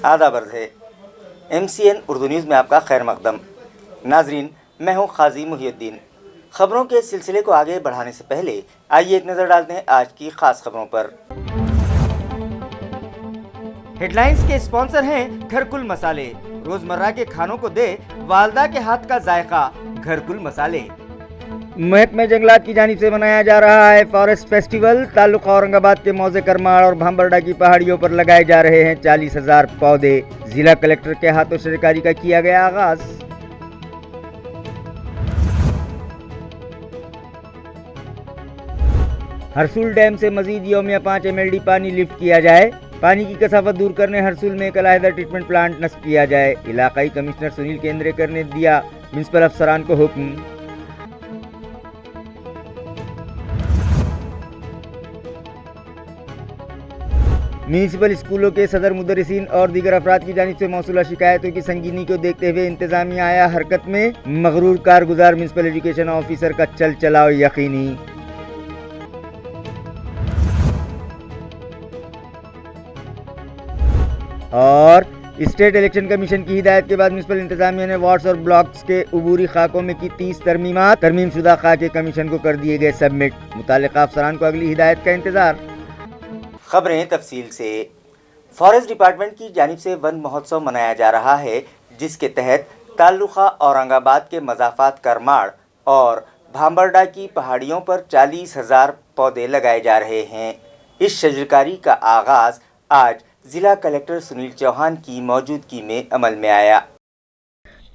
آداب عرض ہے MCN اردو نیوز میں آپ کا خیر مقدم۔ ناظرین، میں ہوں قاضی محی الدین۔ خبروں کے سلسلے کو آگے بڑھانے سے پہلے آئیے ایک نظر ڈالتے ہیں آج کی خاص خبروں پر۔ ہیڈ لائنز کے اسپانسر ہیں گھرکل مسالے، روزمرہ کے کھانوں کو دے والدہ کے ہاتھ کا ذائقہ، گھرکل مسالے۔ محکمہ جنگلات کی جانب سے منایا جا رہا ہے فارسٹ فیسٹیول۔ تعلقہ اورنگ آباد کے موزے کرماڑ اور بھامبرڈا کی پہاڑیوں پر لگائے جا رہے ہیں 40,000 پودے۔ ضلع کلکٹر کے ہاتھوں شجرکاری کا کیا گیا آغاز۔ ہرسول ڈیم سے مزید یومیہ 5 MLD پانی لفٹ کیا جائے۔ پانی کی کثافت دور کرنے ہرسول میں ایک علیحدہ ٹریٹمنٹ پلانٹ نصب کیا جائے۔ علاقائی کمشنر سنیل کیندریکر نے دیا میونسپل افسران کو حکم۔ میونسپل اسکولوں کے صدر، مدرسین اور دیگر افراد کی جانب سے موصولہ شکایتوں کی سنگینی کو دیکھتے ہوئے انتظامیہ آیا حرکت میں۔ مغرور کارگزار میونسپل ایجوکیشن آفیسر کا چل چلاؤ یقینی۔ اور اسٹیٹ الیکشن کمیشن کی ہدایت کے بعد میونسپل انتظامیہ نے وارڈز اور بلاکس کے عبوری خاکوں میں کی 30 ترمیمات۔ ترمیم شدہ خاکے کمیشن کو کر دیے گئے سبمٹ۔ متعلقہ افسران کو اگلی ہدایت کا انتظار۔ خبریں تفصیل سے۔ فارسٹ ڈپارٹمنٹ کی جانب سے ون مہوتسو منایا جا رہا ہے، جس کے تحت تعلقہ اورنگ آباد کے مضافات کرماڑ اور بھامبرڈا کی پہاڑیوں پر 40,000 پودے لگائے جا رہے ہیں۔ اس شجرکاری کا آغاز آج ضلع کلکٹر سنیل چوہان کی موجودگی میں عمل میں آیا۔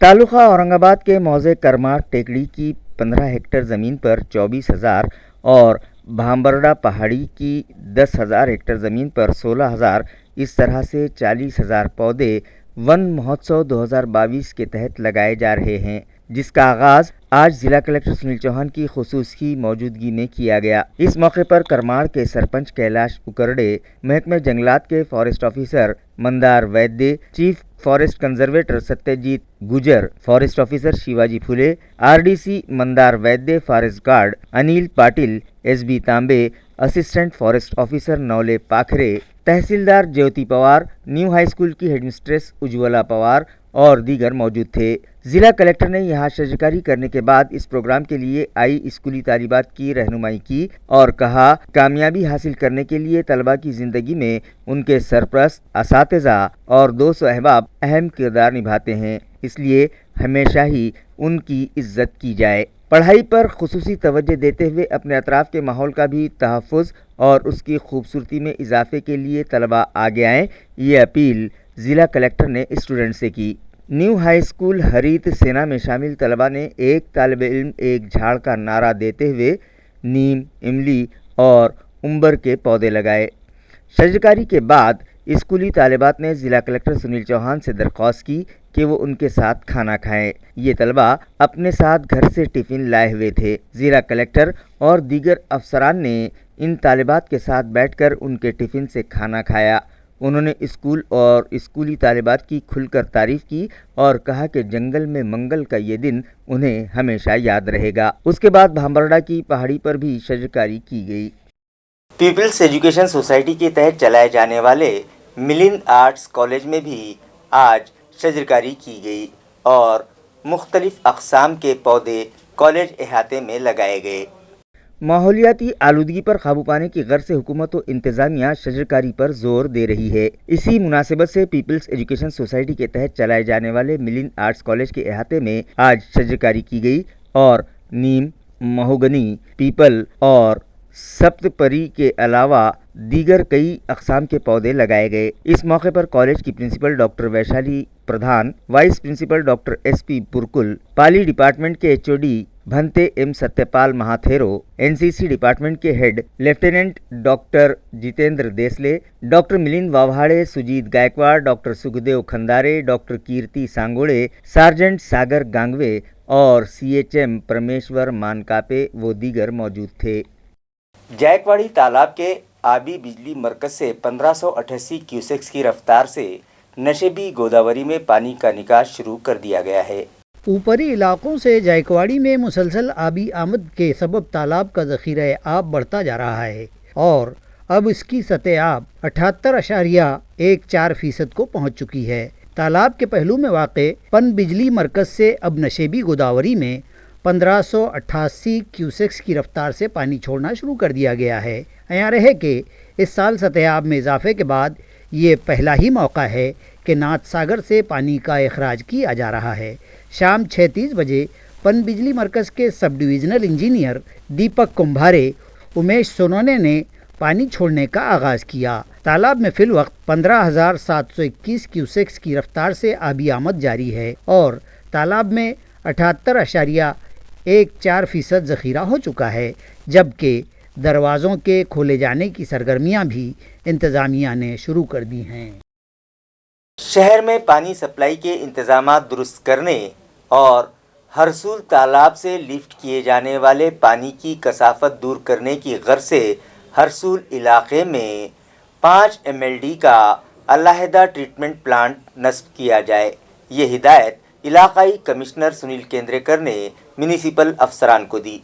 تعلقہ اورنگ آباد کے موزے کرماڑ ٹیکڑی کی 15 ہیکٹر زمین پر 24,000 اور بھامبرڈا پہاڑی کی 10,000 ہیکٹر زمین پر 16,000، اس طرح سے 40,000 پودے ون مہوتسو 2022 کے تحت لگائے جا رہے ہیں، جس کا آغاز آج ضلع کلکٹر سنیل چوہان کی خصوصی موجودگی میں کیا گیا۔ اس موقع پر کرماڑ کے سرپنچ کیلاش اکرڈے، محکمہ جنگلات کے forest officer Mandar Vede, chief forest conservator Satya Jeet Gujar, forest officer Shivaji Phule, RDC Mandar Vede, forest guard Anil Patil, SB Tambe, assistant forest officer Nole Pakhare, تحصیلدار Jyoti Pawar, new high school کی ہیڈ مسٹریس اجولا پوار اور دیگر موجود تھے۔ ضلع کلکٹر نے یہاں شجرکاری کرنے کے بعد اس پروگرام کے لیے آئی اسکولی طالبات کی رہنمائی کی اور کہا، کامیابی حاصل کرنے کے لیے طلباء کی زندگی میں ان کے سرپرست، اساتذہ اور دوست و احباب اہم کردار نبھاتے ہیں، اس لیے ہمیشہ ہی ان کی عزت کی جائے۔ پڑھائی پر خصوصی توجہ دیتے ہوئے اپنے اطراف کے ماحول کا بھی تحفظ اور اس کی خوبصورتی میں اضافے کے لیے طلباء آگے آئیں، یہ اپیل ضلع کلکٹر نے اسٹوڈنٹ سے کی۔ نیو ہائی اسکول ہریت سینا میں شامل طلباء نے ایک طالب علم ایک جھاڑ کا نعرہ دیتے ہوئے نیم، املی اور امبر کے پودے لگائے۔ شجرکاری کے بعد اسکولی طالبات نے ضلع کلکٹر سنیل چوہان سے درخواست کی کہ وہ ان کے ساتھ کھانا کھائیں۔ یہ طلباء اپنے ساتھ گھر سے ٹفن لائے ہوئے تھے۔ ضلع کلکٹر اور دیگر افسران نے ان طالبات کے ساتھ بیٹھ کر ان کے ٹفن سے کھانا کھایا۔ انہوں نے اسکول اور اسکولی طالبات کی کھل کر تعریف کی اور کہا کہ جنگل میں منگل کا یہ دن انہیں ہمیشہ یاد رہے گا۔ اس کے بعد بھامبرڈا کی پہاڑی پر بھی شجرکاری کی گئی۔ پیپلز ایجوکیشن سوسائٹی کے تحت چلائے جانے والے ملن آرٹس کالج میں بھی آج شجرکاری کی گئی اور مختلف اقسام کے پودے کالج احاطے میں لگائے گئے۔ ماحولیاتی آلودگی پر قابو پانے کی غرض سے حکومت و انتظامیہ شجرکاری پر زور دے رہی ہے۔ اسی مناسبت سے پیپلز ایجوکیشن سوسائٹی کے تحت چلائے جانے والے ملن آرٹس کالج کے احاطے میں آج شجرکاری کی گئی اور نیم، مہوگنی، پیپل اور سپت پری کے علاوہ دیگر کئی اقسام کے پودے لگائے گئے۔ اس موقع پر کالج کی principal doctor Vaishali Pradhan, vice principal doctor SP Parkal, Pali department کے HOD Bhante M Satya Pal Mahathero, NCC department کے head lieutenant doctor Jitendra Desle, doctor Milan Wawhade, Sujit Gaikwad, doctor Sukhdev Khandare, doctor Kirti Sangode, sergeant Sagar Gangwe اور CHM پرمیشور مانکاپے و دیگر موجود تھے۔ جائیکواڑی تالاب کے آبی بجلی مرکز سے 1588 کیوسیکس کی رفتار سے نشیبی گوداوری میں پانی کا نکاس شروع کر دیا گیا ہے۔ اوپری علاقوں سے جائیکواڑی میں مسلسل آبی آمد کے سبب تالاب کا ذخیرہ آب بڑھتا جا رہا ہے اور اب اس کی سطح آب 78.14% کو پہنچ چکی ہے۔ تالاب کے پہلو میں واقع پن بجلی مرکز سے اب نشیبی گوداوری میں 1588 کیوسیکس کی رفتار سے پانی چھوڑنا شروع کر دیا گیا ہے۔ یہاں رہے کہ اس سال سطح آب میں اضافے کے بعد یہ پہلا ہی موقع ہے کہ ناتھ ساگر سے پانی کا اخراج کیا جا رہا ہے۔ شام 6:30 بجے پن بجلی مرکز کے sub divisional engineer Deepak Kumbhare Umesh Sonone نے پانی چھوڑنے کا آغاز کیا۔ تالاب میں فی الوقت 15,721 کیوسیکس کی رفتار سے آبی آمد جاری ہے اور تالاب میں 78.14% ذخیرہ ہو چکا ہے، جبکہ دروازوں کے کھولے جانے کی سرگرمیاں بھی انتظامیہ نے شروع کر دی ہیں۔ شہر میں پانی سپلائی کے انتظامات درست کرنے اور ہرسول تالاب سے لفٹ کیے جانے والے پانی کی کثافت دور کرنے کی غرض سے ہرسول علاقے میں 5 MLD کا علیحدہ ٹریٹمنٹ پلانٹ نصب کیا جائے۔ یہ ہدایت علاقائی کمشنر سنیل کیندریکر نے میونسپل افسران کو دی۔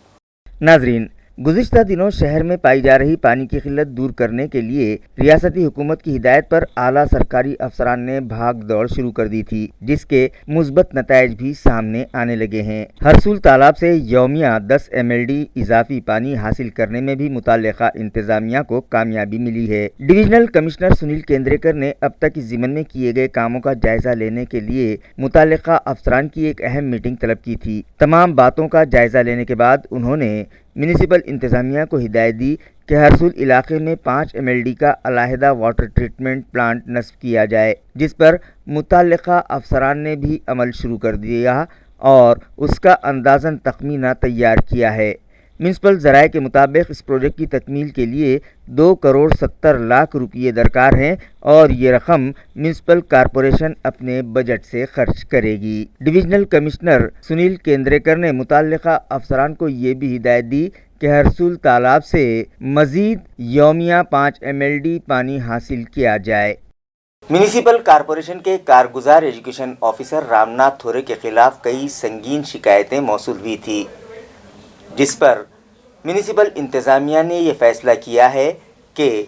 ناظرین، گزشتہ دنوں شہر میں پائی جا رہی پانی کی قلت دور کرنے کے لیے ریاستی حکومت کی ہدایت پر اعلیٰ سرکاری افسران نے بھاگ دوڑ شروع کر دی تھی، جس کے مثبت نتائج بھی سامنے آنے لگے ہیں۔ ہرسول تالاب سے یومیہ 10 MLD اضافی پانی حاصل کرنے میں بھی متعلقہ انتظامیہ کو کامیابی ملی ہے۔ ڈویژنل کمشنر سنیل کیندریکر نے اب تک اس ضمن میں کیے گئے کاموں کا جائزہ لینے کے لیے متعلقہ افسران کی ایک اہم میٹنگ طلب کی تھی۔ تمام باتوں کا جائزہ لینے کے بعد انہوں نے میونسپل انتظامیہ کو ہدایت دی کہ ہرسول علاقے میں 5 MLD کا علیحدہ واٹر ٹریٹمنٹ پلانٹ نصب کیا جائے، جس پر متعلقہ افسران نے بھی عمل شروع کر دیا اور اس کا اندازاً تخمینہ تیار کیا ہے۔ میونسپل ذرائع کے مطابق اس پروجیکٹ کی تکمیل کے لیے 2,70,00,000 روپے درکار ہیں اور یہ رقم میونسپل کارپوریشن اپنے بجٹ سے خرچ کرے گی۔ ڈویژنل کمشنر سنیل کیندریکر نے متعلقہ افسران کو یہ بھی ہدایت دی کہ ہرسول تالاب سے مزید یومیہ 5 MLD پانی حاصل کیا جائے۔ میونسپل کارپوریشن کے کارگزار ایجوکیشن آفیسر رام ناتھ تھورے کے خلاف کئی سنگین شکایتیں موصول ہوئی تھی، جس پر میونسپل انتظامیہ نے یہ فیصلہ کیا ہے کہ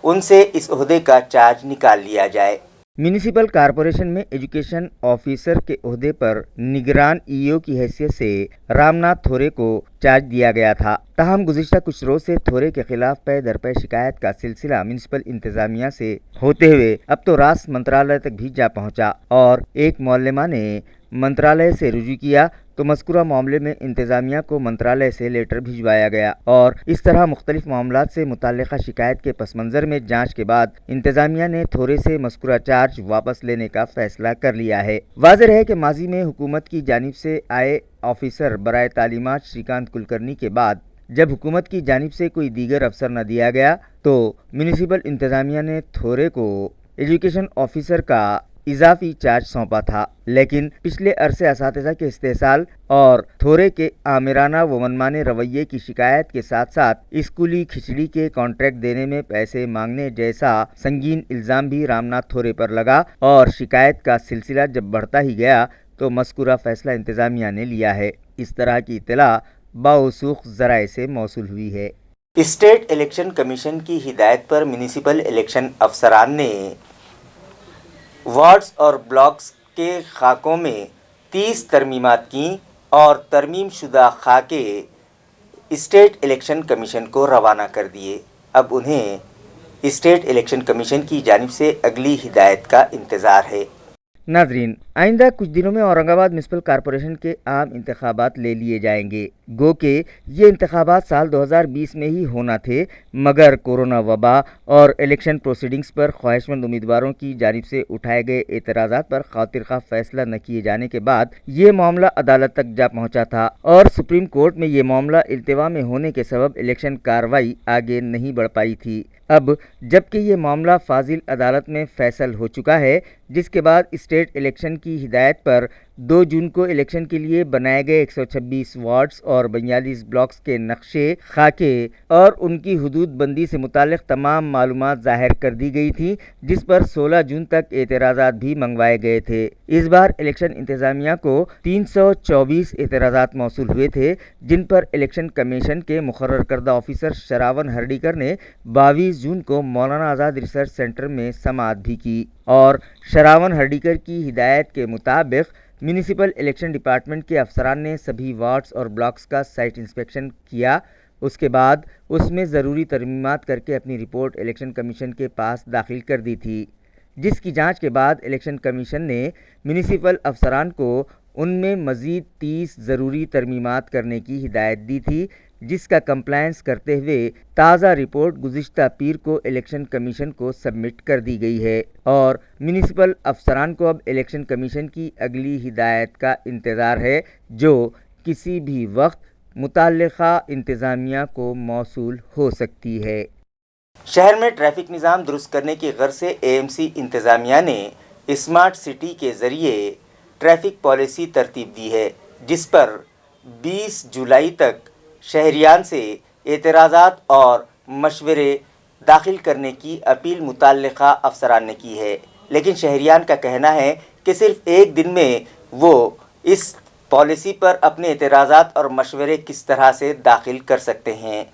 ان سے اس عہدے کا چارج نکال لیا جائے۔ میونسپل کارپوریشن میں ایجوکیشن آفیسر کے عہدے پر نگران EO کی حیثیت سے رام ناتھ تھورے کو چارج دیا گیا تھا، تاہم گزشتہ کچھ روز سے تھورے کے خلاف پے در پے شکایت کا سلسلہ میونسپل انتظامیہ سے ہوتے ہوئے اب تو راست منترالیہ تک بھی جا پہنچا اور ایک معلمہ نے منترالیہ سے رجوع کیا تو مذکورہ معاملے میں انتظامیہ کو منترالیہ سے لیٹر بھجوایا گیا اور اس طرح مختلف معاملات سے متعلقہ شکایت کے پس منظر میں جانچ کے بعد انتظامیہ نے تھورے سے مذکورہ چارج واپس لینے کا فیصلہ کر لیا ہے۔ واضح ہے کہ ماضی میں حکومت کی جانب سے آئے آفیسر برائے تعلیمات شری کانت کلکرنی کے بعد جب حکومت کی جانب سے کوئی دیگر افسر نہ دیا گیا تو میونسپل انتظامیہ نے تھورے کو ایجوکیشن آفیسر کا اضافی چارج سونپا تھا، لیکن پچھلے عرصے اساتذہ کے استحصال اور تھورے کے آمرانہ و منمانے رویے کی شکایت کے ساتھ ساتھ اسکولی کھچڑی کے کانٹریکٹ دینے میں پیسے مانگنے جیسا سنگین الزام بھی رام ناتھ تھورے پر لگا اور شکایت کا سلسلہ جب بڑھتا ہی گیا تو مذکورہ فیصلہ انتظامیہ نے لیا ہے۔ اس طرح کی اطلاع باوثوق ذرائع سے موصول ہوئی ہے۔ اسٹیٹ الیکشن کمیشن کی ہدایت پر میونسپل الیکشن افسران نے وارڈز اور بلاکس کے خاکوں میں 30 ترمیمات کیں اور ترمیم شدہ خاکے اسٹیٹ الیکشن کمیشن کو روانہ کر دیے۔ اب انہیں اسٹیٹ الیکشن کمیشن کی جانب سے اگلی ہدایت کا انتظار ہے۔ ناظرین، آئندہ کچھ دنوں میں اورنگ آباد میونسپل کارپوریشن کے عام انتخابات لے لیے جائیں گے، گو کہ یہ انتخابات سال 2020 میں ہی ہونا تھے، مگر کورونا وبا اور الیکشن پروسیڈنگز پر خواہشمند امیدواروں کی جانب سے اٹھائے گئے اعتراضات پر خاطر خواہ فیصلہ نہ کیے جانے کے بعد یہ معاملہ عدالت تک جا پہنچا تھا اور سپریم کورٹ میں یہ معاملہ التوا میں ہونے کے سبب الیکشن کارروائی آگے نہیں بڑھ پائی تھی۔ اب جبکہ یہ معاملہ فاضل عدالت میں فیصل ہو چکا ہے، جس کے بعد اسٹیٹ الیکشن کی ہدایت پر 2 जून को इलेक्शन के लिए बनाए गए 126 वार्ड्स और 42 ब्लॉक्स के नक्शे, खाके और उनकी हदूद बंदी से मुतालिक तमाम मालूमात ज़ाहिर कर दी गई थी, जिस पर 16 जून तक एतराज़ात भी मंगवाए गए थे। इस बार इलेक्शन इंतज़ामिया को 324 एतराज़ात मौसूल हुए थे, जिन पर इलेक्शन कमीशन के मुकर्रर करदा ऑफिसर शरावन हर्डीकर ने 22 जून को मौलाना आज़ाद रिसर्च सेंटर में समाअत भी की और शरावन हर्डीकर की हिदायत के मुताबिक म्यूनिसिपल इलेक्शन डिपार्टमेंट के अफसरान ने सभी वार्ड्स और ब्लॉक्स का साइट इंस्पेक्शन किया। उसके बाद उसमें ज़रूरी तरमीमात करके अपनी रिपोर्ट इलेक्शन कमीशन के पास दाखिल कर दी थी, जिसकी जांच के बाद इलेक्शन कमीशन ने म्यूनिसिपल अफसरान को उनमें मज़ीद 30 ज़रूरी तरमीमात करने की हिदायत दी थी, जिसका कंप्लायंस करते हुए ताज़ा रिपोर्ट गुज़िश्ता पीर को इलेक्शन कमीशन को सबमिट कर दी गई है और म्यूनिसिपल अफसरान को अब इलेक्शन कमीशन की अगली हिदायत का इंतज़ार है, जो किसी भी वक्त मुताल्लिक़ा इंतज़ामिया को मौसूल हो सकती है। शहर में ट्रैफिक निज़ाम दुरुस्त करने की गर्ज से एएमसी इंतज़ामिया ने स्मार्ट सिटी के ज़रिए ट्रैफिक पॉलिसी तरतीब दी है, जिस पर 20 जुलाई तक शहरियान से एतराज़ात और मशवरे दाखिल करने की अपील मुताल्लिक़ा अफसरान ने की है, लेकिन शहरियान का कहना है कि सिर्फ एक दिन में वो इस पॉलिसी पर अपने एतराज़ात और मशवरे किस तरह से दाखिल कर सकते हैं।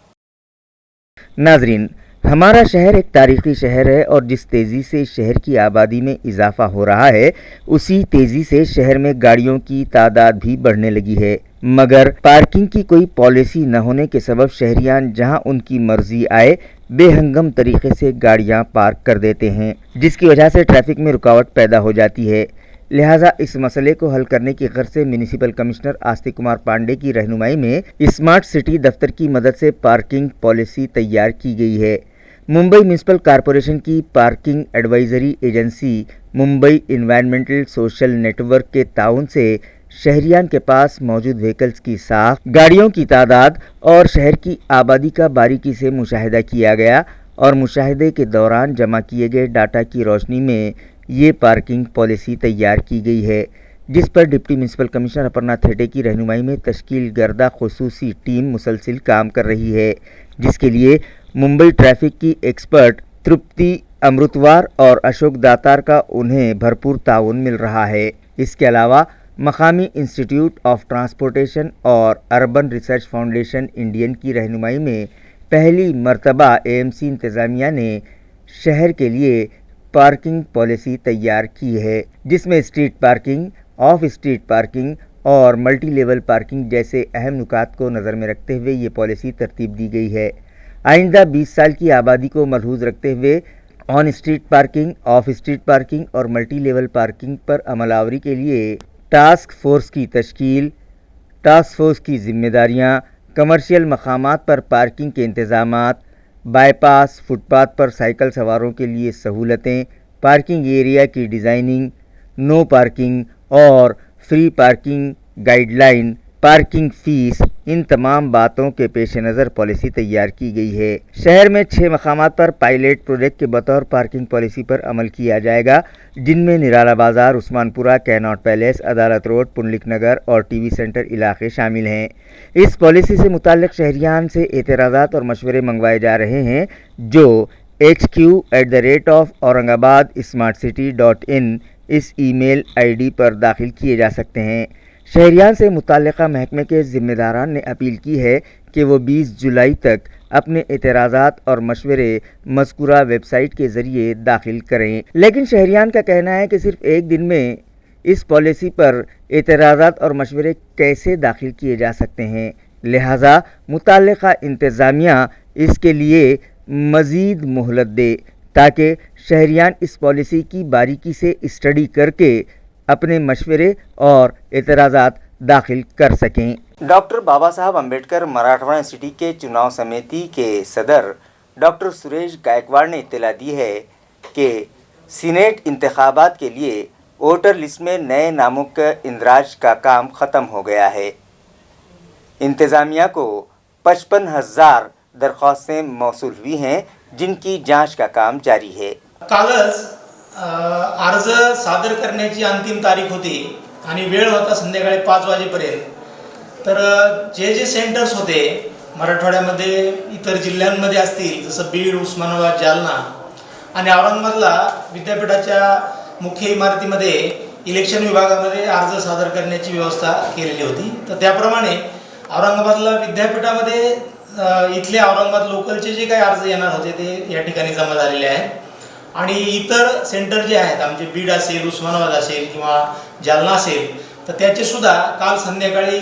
नाज़रीन, हमारा शहर एक तारीख़ी शहर है और जिस तेज़ी से शहर की आबादी में इजाफ़ा हो रहा है, उसी तेज़ी से शहर में गाड़ियों की तादाद भी बढ़ने लगी है, मगर पार्किंग की कोई पॉलिसी न होने के सबब शहरियान जहां उनकी मर्ज़ी आए बेहंगम तरीक़े से गाड़ियां पार्क कर देते हैं, जिसकी वजह से ट्रैफिक में रुकावट पैदा हो जाती है। लिहाजा इस मसले को हल करने की गर्ज से म्यूनिसिपल कमिश्नर आस्तिक कुमार पांडे की रहनुमाई में स्मार्ट सिटी दफ्तर की मदद से पार्किंग पॉलिसी तैयार की गई है। मुंबई म्यूनिसिपल कॉरपोरेशन की parking advisory agency Mumbai environmental social network के ताउन से शहरियान के पास मौजूद व्हीकल्स की साख, गाड़ियों की तादाद और शहर की आबादी का बारीकी से मुशाहिदा किया गया और मुशाहिदे के दौरान जमा किए गए डाटा की रोशनी में ये पार्किंग पॉलिसी तैयार की गई है, जिस पर deputy municipal commissioner Aparna Thete की रहनुमाई में तश्कील गर्दा खुसूसी टीम मुसलसिल काम कर रही है, जिसके लिए मुंबई ट्रैफिक की एक्सपर्ट तृप्ति अमृतवार और अशोक दातार का उन्हें भरपूर ताउन मिल रहा है। इसके अलावा मकामी इंस्टीट्यूट ऑफ ट्रांसपोर्टेशन और अर्बन रिसर्च फाउंडेशन इंडियन की रहनुमाई में पहली मर्तबा एएमसी इंतज़ामिया ने शहर के लिए पार्किंग पॉलिसी तैयार की है, जिसमें street parking, of street parking और मल्टी लेवल पार्किंग जैसे अहम नुकात को नज़र में रखते हुए ये पॉलिसी तरतीब दी गई है। आइंदा 20 साल की आबादी को मलहूज़ रखते हुए on street parking, of street parking और मल्टी लेवल पार्किंग पर अमलावरी के लिए टास्क फोर्स की तश्कील, टास्क फोर्स की जिम्मेदारियाँ, कमर्शियल मकामात पर पार्किंग के इंतज़ामात, बाईपास फुटपाथ पर साइकिल सवारों के लिए सहूलतें, पार्किंग एरिया की डिज़ाइनिंग, नो पार्किंग और free parking guideline, parking fees, इन तमाम बातों के पेश नज़र पॉलिसी तैयार की गई है। शहर में 6 मकामात पर पायलट प्रोजेक्ट के बतौर पार्किंग पॉलिसी पर अमल किया जाएगा, जिनमें निराला बाज़ार, उस्मानपुरा, कैनॉट पैलेस, अदालत रोड, पुंडलिक नगर और टीवी सेंटर इलाके शामिल हैं। इस पॉलिसी से मुताल्लिक़ शहरियान से एतराज़ात और मशवरे मंगवाए जा रहे हैं, जो hq@aurangabad.smartcity.in इस ईमेल आईडी पर दाखिल किए जा सकते हैं। शहरियान से मुताल्लिक़ा महकमे के ज़िम्मेदारान ने अपील की है कि वो 20 जुलाई तक अपने एतराज़ात और मशवरे मज़कूरा वेबसाइट के ज़रिए दाखिल करें, लेकिन शहरियान का कहना है कि सिर्फ एक दिन में इस पॉलिसी पर एतराज़ात और मशवरे कैसे दाखिल किए जा सकते हैं। लिहाजा मुताल्लिक़ा इंतज़ामिया इसके लिए मज़ीद मोहलत दे ताकि शहरियान इस पॉलिसी की बारीकी से स्टडी करके अपने मशवरे और एतराज़ात दाखिल कर सकें। डॉक्टर बाबा साहब अम्बेडकर मराठवाड़ा यूनिवर्सिटी के चुनाव समिति के सदर डॉक्टर सुरेश गायकवाड़ ने इत्तला दी है कि सीनेट इंतखाबात के लिए वोटर लिस्ट में नए नामों के इंदराज का काम ख़त्म हो गया है। इंतज़ामिया को 55,000 दरख्वास्तें मौसूल हुई हैं, जिनकी जांच का काम जारी है। कालच अर्ज सादर करण्याची अंतिम तारीख होती आणि वेळ होता संध्याकाळी 5 वाजेपर्यंत. तर जे जे सेंटर्स होते मराठवाड्यामध्ये, इतर जिल्ह्यांमध्ये असतील जसं बीड, उस्मानाबाद, जालना आणि औरंगाबादला विद्यापीठाच्या मुख्य इमारतीमध्ये इलेक्शन विभागामध्ये अर्ज सादर करण्याची व्यवस्था केलेली होती. तर त्याप्रमाणे औरंगाबादला विद्यापीठामध्ये इथले औरंगाबाद लोकलचे जे काही अर्ज येणार होते ते या ठिकाणी जमा झालेले आहेत. आणि इतर सेंटर जे आहेत आमचे बीड असेल, उस्मानाबाद असेल किंवा जालना असेल, तर त्याचेसुद्धा काल संध्याकाळी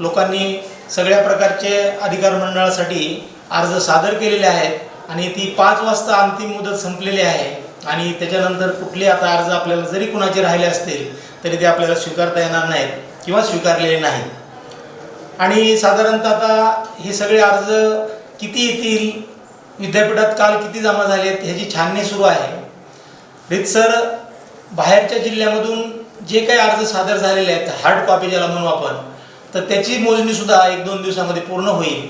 लोकांनी सगळ्या प्रकारचे अधिकार मंडळासाठी अर्ज सादर केलेले आहेत आणि ती 5 वाजता अंतिम मुदत संपलेली आहे. आणि त्याच्यानंतर कुठले आता अर्ज आपल्याला जरी कुणाचे राहिले असतील तरी ते आपल्याला स्वीकारता येणार नाहीत किंवा स्वीकारलेले नाहीत. आणि साधारणतः आता हे सगळे अर्ज किती येतील, विद्यापीठात काल किती जमा झालेत ह्याची छाननी सुरू आहे. रितसर बाहेरच्या जिल्ह्यामधून जे काही अर्ज सादर झालेले आहेत हार्ड कॉपी ज्याला म्हणू आपण, तर त्याची मोजणीसुद्धा 1-2 दिवसामध्ये पूर्ण होईल.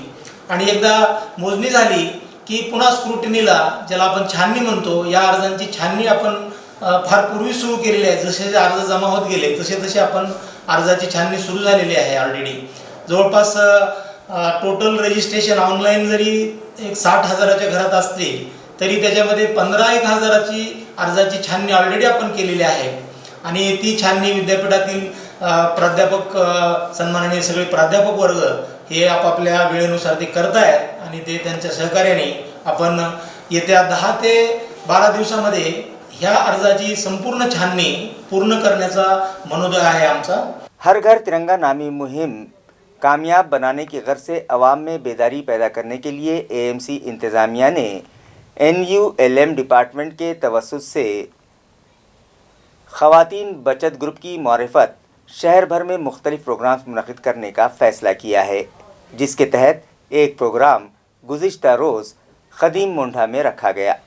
आणि एकदा मोजणी झाली की पुन्हा स्क्रुटिनीला, ज्याला आपण छाननी म्हणतो, या अर्जांची छाननी आपण फार पूर्वी सुरू केलेली आहे. जसे अर्ज जमा होत गेले तसे आपण अर्जाची छाननी सुरू झालेली आहे ऑलरेडी. जवळपास टोटल रजिस्ट्रेशन ऑनलाईन जरी 60,000च्या घरात असले तरी त्याच्यामध्ये 15,000ची अर्जाची छाननी ऑलरेडी आपण केलेली आहे. आणि ती छाननी विद्यापीठातील प्राध्यापक, सन्माननीय सगळे प्राध्यापक वर्ग हे आपापल्या वेळेनुसार ते करत आहेत आणि ते त्यांच्या सहकार्याने आपण येत्या 10 ते 12 दिवसामध्ये ह्या अर्जाची संपूर्ण छाननी पूर्ण करण्याचा मनोदय आहे आमचा. हर घर तिरंगा नामी मुहिम कामयाब बनाने की गर्ज से अवाम में बेदारी पैदा करने के लिए एएमसी इंतज़ामिया ने NULM डिपार्टमेंट के तवस्सुत से ख़वातीन बचत ग्रुप की मारिफत शहर भर में मुख्तलिफ प्रोग्राम्स मुनक़िद करने का फ़ैसला किया है, जिसके तहत एक प्रोग्राम गुज़िश्ता रोज़ ख़दीम मोंढा में रखा गया.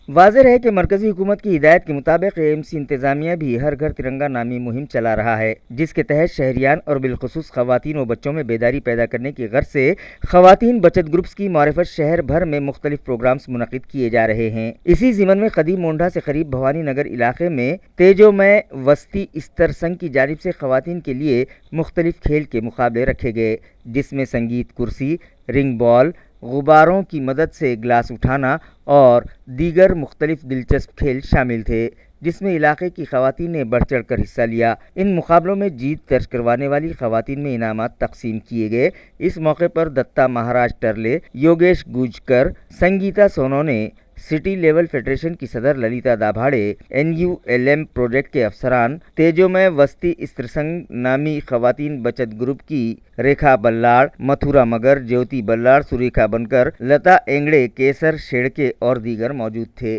वाज़ेह है कि मरकज़ी हुकूमत की हिदायत के मुताबिक एएमसी इंतज़ामिया भी हर घर तिरंगा नामी मुहिम चला रहा है, जिसके तहत शहरियान और बिलखुसूस ख़वातीन व बच्चों में बेदारी पैदा करने की गर्ज से ख़वातीन बचत ग्रुप्स की मारिफत शहर भर में मुख्तलिफ प्रोग्राम्स मुनक़िद किए जा रहे हैं. इसी ज़िमन में ख़दीम मोंढा से करीब भवानी नगर इलाके में तेजोमय वस्ती स्तर संघ की जानिब से ख़वातीन के लिए मुख्तलिफ खेल के मुकाबले रखे गए, जिसमें संगीत कुर्सी, रिंग बॉल, गुब्बारों की मदद से ग्लास उठाना और दीगर मुख्तलिफ दिलचस्प खेल शामिल थे, जिसमें इलाके की ख़वातीन ने बढ़ चढ़ कर हिस्सा लिया. इन मुकाबलों में जीत दर्ज करवाने वाली ख़वातीन में इनामात तकसीम किए गए. इस मौके पर Datta Maharaj Tarle, Yogesh Gujkar, Sangeeta Sonone, city level federation की सदर ललिता दाभाड़े, NULM प्रोजेक्ट के अफसरान, तेजोमय वस्ती स्त्रसंघ नामी ख़वातीन बचत ग्रुप की रेखा बल्लाड़, मथुरा मगर, ज्योति बल्लाड़, सुरेखा बनकर, लता एंगड़े, केसर शेड़के और दीगर मौजूद थे.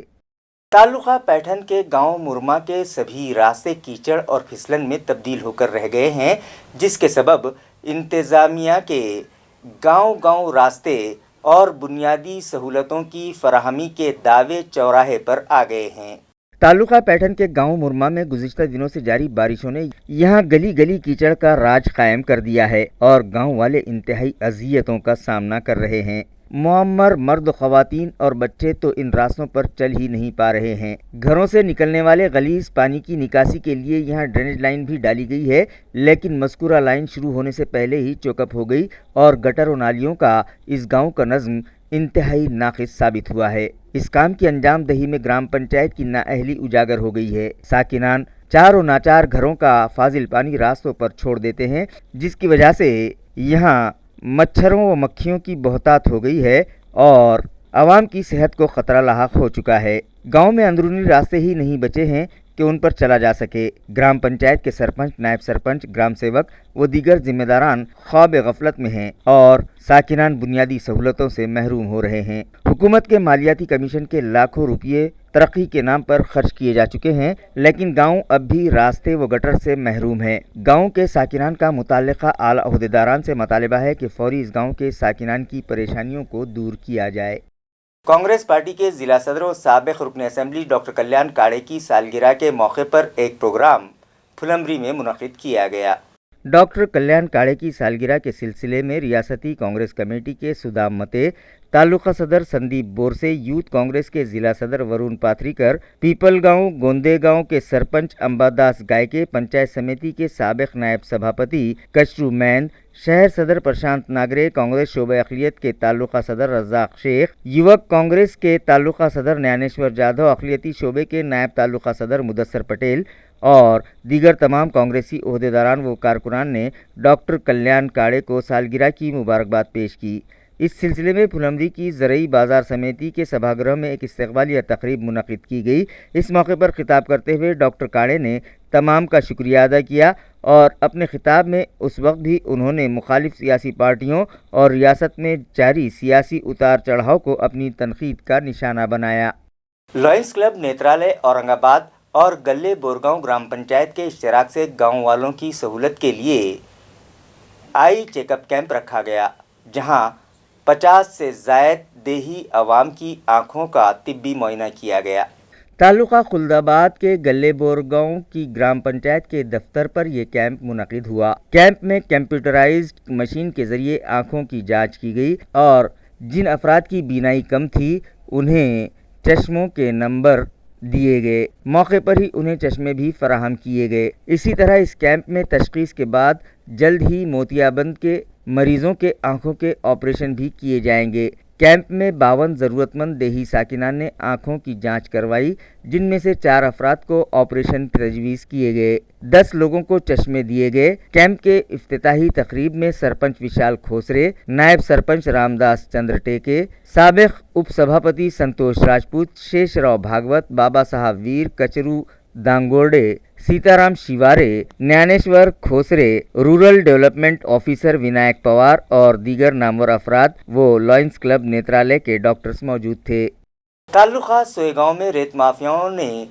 तालुका पैठन के गांव मुरमा के सभी रास्ते कीचड़ और फिसलन में तब्दील होकर रह गए हैं, जिसके सबब इंतज़ामिया के गांव-गांव रास्ते और बुनियादी सहूलतों की फराहमी के दावे चौराहे पर आ गए हैं. तालुका पैठन के गांव मुरमा में गुज़िश्ता दिनों से जारी बारिशों ने यहां गली गली कीचड़ का राज कायम कर दिया है और गांव वाले इंतहाई अज़ियतों का सामना कर रहे हैं. मुअम्मर मर्द, ख़वातीन और बच्चे तो इन रास्तों पर चल ही नहीं पा रहे हैं. घरों से निकलने वाले गलीज पानी की निकासी के लिए यहाँ ड्रेनेज लाइन भी डाली गई है, लेकिन मज़कूरा लाइन शुरू होने से पहले ही चौकअप हो गई और गटर और नालियों का इस गांव का नज़्म इंतहाई नाक़िस साबित हुआ है. इस काम की अंजाम दही में ग्राम पंचायत की नाअहली उजागर हो गई है. साकिनान चार और नाचार घरों का फाजिल पानी रास्तों पर छोड़ देते हैं, जिसकी वजह से यहाँ मच्छरों व मक्खियों की बहुतात हो गई है और आवाम की सेहत को ख़तरा लाहक हो चुका है. गांव में अंदरूनी रास्ते ही नहीं बचे हैं कि उन पर चला जा सके. ग्राम पंचायत के सरपंच, नायब सरपंच, ग्राम सेवक व दीगर जिम्मेदारान ख्वाब गफलत में हैं और साकिनान बुनियादी सहूलतों से महरूम हो रहे हैं. हुकूमत के मालियाती कमीशन के लाखों रुपये तरक्की के नाम पर खर्च किए जा चुके हैं, लेकिन गांव अब भी रास्ते व गटर से महरूम है. गांव के साकिनान का मुताल्लिका आला अहदेदारान से मुतालबा है कि फौरी इस गांव के साकिनान की परेशानियों को दूर किया जाए. कांग्रेस पार्टी के ज़िला सदर और साबिक़ रुकन असेंबली डॉक्टर कल्याण काड़े की सालगिरह के मौके पर एक प्रोग्राम फुलंबरी में मुनक़िद किया गया. डॉक्टर कल्याण काड़े की सालगिरह के सिलसिले में रियासती कांग्रेस कमेटी के सुदाम मते, तालुका सदर संदीप बोरसे, यूथ कांग्रेस के जिला सदर वरुण पाथरीकर, पीपल गांव गोंदे गांव के सरपंच अंबादास गायके, पंचायत समिति के साबिक नायब सभापति कचरू मैन, शहर सदर प्रशांत नागरे, कांग्रेस शोबे अखिलियत के तालुका सदर रज़ाक शेख, युवक कांग्रेस के तालुका सदर ज्ञानेश्वर जाधव, अखिलियती शोबे के नायब तालुका सदर मुदस्सर पटेल और दीगर तमाम कांग्रेसी ओहदेदारान व कारकुनान ने डॉक्टर कल्याण काड़े को सालगिरह की मुबारकबाद पेश की। इस सिलसिले में फुलमरी की ज़रई बाज़ार समिति के सभागृह में एक इस्तक़बालिया तकरीब मुनक़िद की गई। इस मौके पर खिताब करते हुए डॉक्टर काड़े ने तमाम का शुक्रिया अदा किया और अपने खिताब में उस वक्त भी उन्होंने मुखालिफ सियासी पार्टियों और रियासत में जारी सियासी उतार चढ़ाव को अपनी तनकीद का निशाना बनाया। लॉयंस क्लब नेत्रालय औरंगाबाद और गल्ले बोरगांव ग्राम पंचायत के इश्तराक से गांव वालों की सहूलत के लिए आई चेकअप कैंप रखा गया, जहां 50 से ज़ायद देही अवाम की आँखों का तिब्बी मुआयना किया गया। तालुका खुल्दाबाद के गल्ले बोरगांव की ग्राम पंचायत के दफ्तर पर यह कैंप मुनक़िद हुआ। कैंप में कंप्यूटराइज्ड मशीन के ज़रिए आँखों की जांच की गई और जिन अफराद की बीनाई कम थी उन्हें चश्मों के नंबर दिए गए। मौके पर ही उन्हें चश्मे भी फराहम किए गए। इसी तरह इस कैंप में तशख़ीस के बाद जल्द ही मोतियाबंद के मरीज़ों के आँखों के ऑपरेशन भी किए जाएंगे। कैंप में 52 ज़रूरतमंद देही साकिनान ने आँखों की जांच करवाई, जिनमें से 4 अफराद को ऑपरेशन तजवीज़ किए गए, 10 लोगों को चश्मे दिए गए। कैंप के इफ्तिताही तकरीब में सरपंच विशाल खोसरे, नायब सरपंच रामदास चंद्र टेके, साबिक उप सभापति संतोष Rajput, Sheshrao Bhagwat, Baba Saheb Veer, Kachru Dangode, Sitaram Shiware, Dnyaneshwar Khosre, rural development officer Vinayak Pawar और दीगर नामवर अफराद वो लॉयंस क्लब नेत्रालय के डॉक्टर्स मौजूद थे। तालुका सोएगांव में रेत माफियाओं ने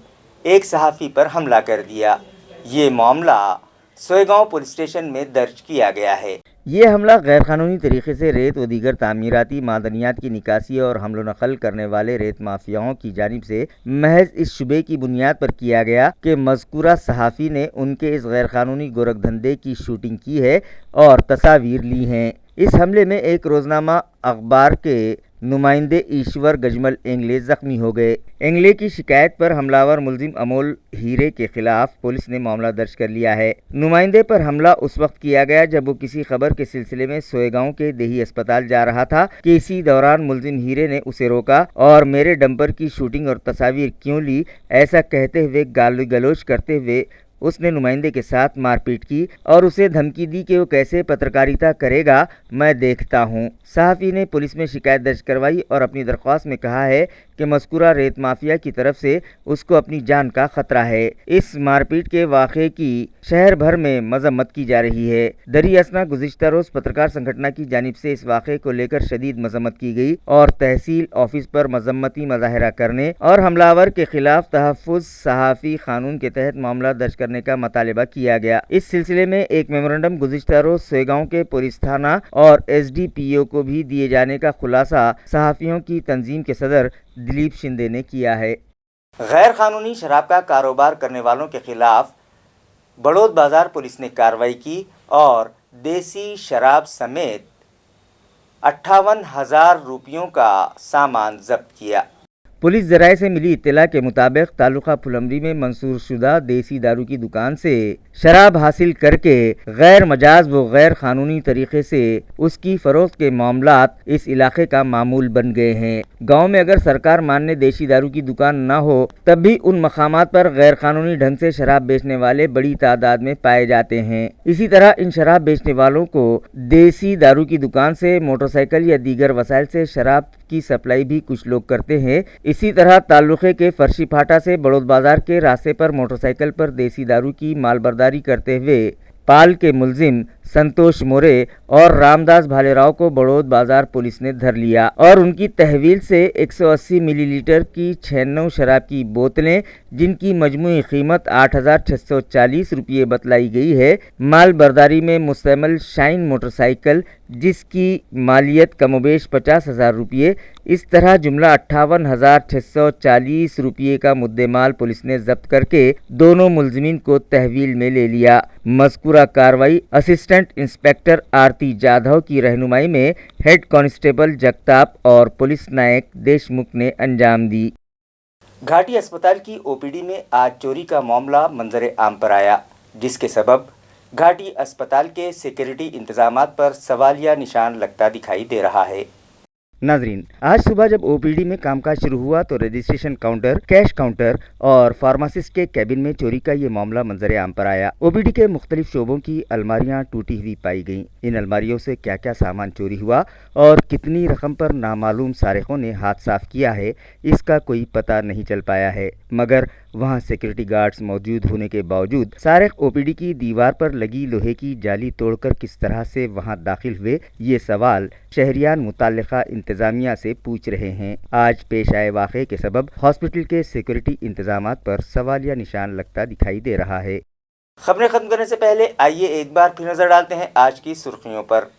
एक सहाफ़ी पर हमला कर दिया। ये मामला सोएगांव पुलिस स्टेशन में दर्ज किया गया है। ये हमला गैरकानूनी तरीके से रेत व दीगर तामीराती मादनियात की निकासी और हमलो नकल करने वाले रेत माफियाओं की जानिब से महज इस शुबे की बुनियाद पर किया गया कि मज़कूरा सहाफ़ी ने उनके इस गैरकानूनी गोरखधंधे की शूटिंग की है और तस्वीर ली हैं। इस हमले में एक रोज़नामा अखबार के नुमाइंदे ईश्वर गजमल एंगले ज़ख्मी हो गए। एंगले की शिकायत पर हमलावर मुलजिम अमोल हीरे के खिलाफ पुलिस ने मामला दर्ज कर लिया है। नुमाइंदे पर हमला उस वक्त किया गया जब वो किसी खबर के सिलसिले में सोएगांव के देही अस्पताल जा रहा था कि इसी दौरान मुलजिम हीरे ने उसे रोका और मेरे डंपर की शूटिंग और तस्वीर क्यों ली, ऐसा कहते हुए गाली गलौज करते हुए उसने नुमाइंदे के साथ मारपीट की और उसे धमकी दी कि वो कैसे पत्रकारिता करेगा, मैं देखता हूँ। सहाफ़ी ने पुलिस में शिकायत दर्ज करवाई और अपनी दरख्वास्त में कहा है कि मज़कूरा रेत माफिया की तरफ से उसको अपनी जान का ख़तरा है। इस मारपीट के वाक़े की शहर भर में मजम्मत की जा रही है। दरी असना गुज़िश्ता रोज़ पत्रकार संगठन की जानिब से इस वाक़े को लेकर शदीद मजम्मत की गई और तहसील ऑफिस पर मजम्मती मुजाहरा करने और हमलावर के खिलाफ तहफ़्फ़ुज़ सहाफ़ी कानून के तहत मामला दर्ज करने का मुतालबा किया गया। इस सिलसिले में एक मेमोरेंडम गुज़िश्ता रोज़ सोएगांव के पुलिस थाना और SDPO को भी दिए जाने का खुलासा सहाफ़ियों की तंजीम के सदर दिलीप शिंदे ने किया है। गैर कानूनी शराब का कारोबार करने वालों के खिलाफ बड़ौद बाजार पुलिस ने कार्रवाई की और देसी शराब समेत 58,000 रुपयों का सामान जब्त किया। पुलिस ज़राए से मिली इत्तला के मुताबिक तालुका फुलमरी में मंसूर शुदा देसी दारू की दुकान से शराब हासिल करके गैर मजाज व गैर कानूनी तरीके से उसकी फ़रोख्त के मामलात इस इलाके का मामूल बन गए हैं। गांव में अगर सरकार मान्य देसी दारू की दुकान न हो तब भी उन मकामात पर गैर कानूनी ढंग से शराब बेचने वाले बड़ी तादाद में पाए जाते हैं। इसी तरह इन शराब बेचने वालों को देसी दारू की दुकान से मोटरसाइकिल या दीगर वसाइल से शराब की सप्लाई भी कुछ लोग करते हैं। इसी तरह तालुके के फर्शी फाटा से बड़ौद बाजार के रास्ते पर मोटरसाइकिल पर देसी दारू की मालबरदारी करते हुए पाल के मुलजिम संतोष मोरे और रामदास भालेराव को बड़ौद बाजार पुलिस ने धर लिया और उनकी तहवील से 180 मिलीलीटर की 96 शराब की बोतलें, जिनकी मजमूई कीमत 8,640 रुपये बतलाई गई है, माल बर्दारी में मुस्तमल शाइन मोटरसाइकिल जिसकी मालियत कमोबेश 50,000 रुपये, इस तरह जुमला 58,640 रुपये का मुद्देमाल पुलिस ने जब्त करके दोनों मुलजिमीन को तहवील में ले लिया। मज़कूरा कार्रवाई असिस्टेंट इंस्पेक्टर आरती जाधव की रहनुमाई में हेड कांस्टेबल जगताप और पुलिस नायक देशमुख ने अंजाम दी। घाटी अस्पताल की ओपीडी में आज चोरी का मामला मंजर आम पर आया, जिसके सबब घाटी अस्पताल के सिक्योरिटी इंतजामात पर सवालिया निशान लगता दिखाई दे रहा है। नाजरीन, आज सुबह जब ओपीडी में कामकाज शुरू हुआ तो रजिस्ट्रेशन काउंटर, कैश काउंटर और फार्मासिस्ट के कैबिन में चोरी का ये मामला मंजर आम पर आया। ओपीडी के मुख्तलिफ शोबों की अलमारियां टूटी हुई पाई गईं। इन अलमारियों से क्या क्या सामान चोरी हुआ और कितनी रकम पर नामालूम सारिकों ने हाथ साफ किया है, इसका कोई पता नहीं चल पाया है। मगर वहां सिक्योरिटी गार्ड्स मौजूद होने के बावजूद सारिक ओपीडी की दीवार पर लगी लोहे की जाली तोड़कर किस तरह से वहां दाखिल हुए, ये सवाल शहरियान मुताल्लिका इंतजामिया से पूछ रहे हैं। आज पेश आए वाक़े के सबब हॉस्पिटल के सिक्योरिटी इंतजामात पर सवालिया निशान लगता दिखाई दे रहा है। खबरें खत्म करने से पहले आइए एक बार फिर नजर डालते हैं आज की सुर्खियों पर।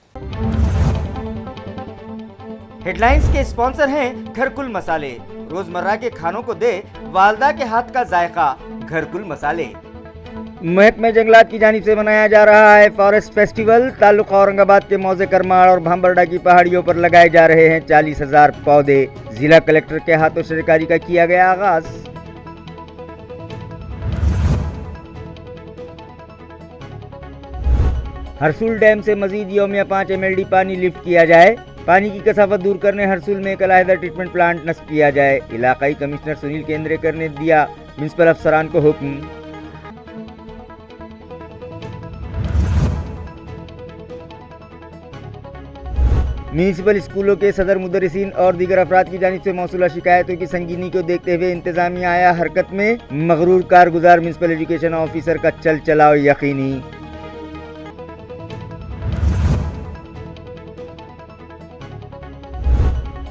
हेडलाइंस के स्पॉन्सर हैं घरकुल मसाले। रोजमर्रा के खानों को दे वालदा के हाथ का जायका, घरकुल मसाले। महकमे जंगलात की जानिब से मनाया जा रहा है फॉरेस्ट फेस्टिवल। ताल्लुका औरंगाबाद के मौजे करमाड़ और भांबरडा की पहाड़ियों पर लगाए जा रहे हैं 40,000 पौधे। जिला कलेक्टर के हाथों सरकारी का किया गया आगाज। हरसुल डैम से मजीद यौमिया 5 MLD पानी लिफ्ट किया जाए। पानी की कसाफत दूर करने हरसुल में एक अलहदा ट्रीटमेंट प्लांट नस्ब किया जाए। इलाकाई कमिश्नर सुनील केंद्रेकर ने दिया म्युनिसिपल अफसरान को हुक्म। म्युनिसिपल स्कूलों के सदर मुदर्रिसीन और दीगर अफराद की जानिब से मौसूला शिकायतों की संगीनी को देखते हुए इंतजामिया आया हरकत में। मगरूर कारगुजार म्युनिसिपल एजुकेशन ऑफिसर का चल चलाओ यकीनी।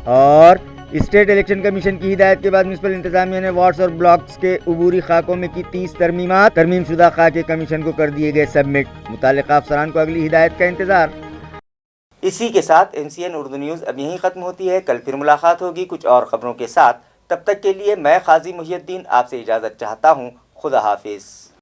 और स्टेट इलेक्शन कमीशन की हिदायत के बाद म्युनिसिपल इंतजामिया ने वार्ड्स और ब्लॉक्स के उबूरी खाकों में की 30 तरमीमात। तरमीम शुदा खाके कमीशन को कर दिए गए सबमिट। मुताल्लिका अफसरान को अगली हिदायत का इंतजार। इसी के साथ MCN उर्दू न्यूज़ अब यहीं ख़त्म होती है। कल फिर मुलाकात होगी कुछ और ख़बरों के साथ। तब तक के लिए मैं काजी मुहियुद्दीन आपसे इजाज़त चाहता हूँ। खुदा हाफिज़।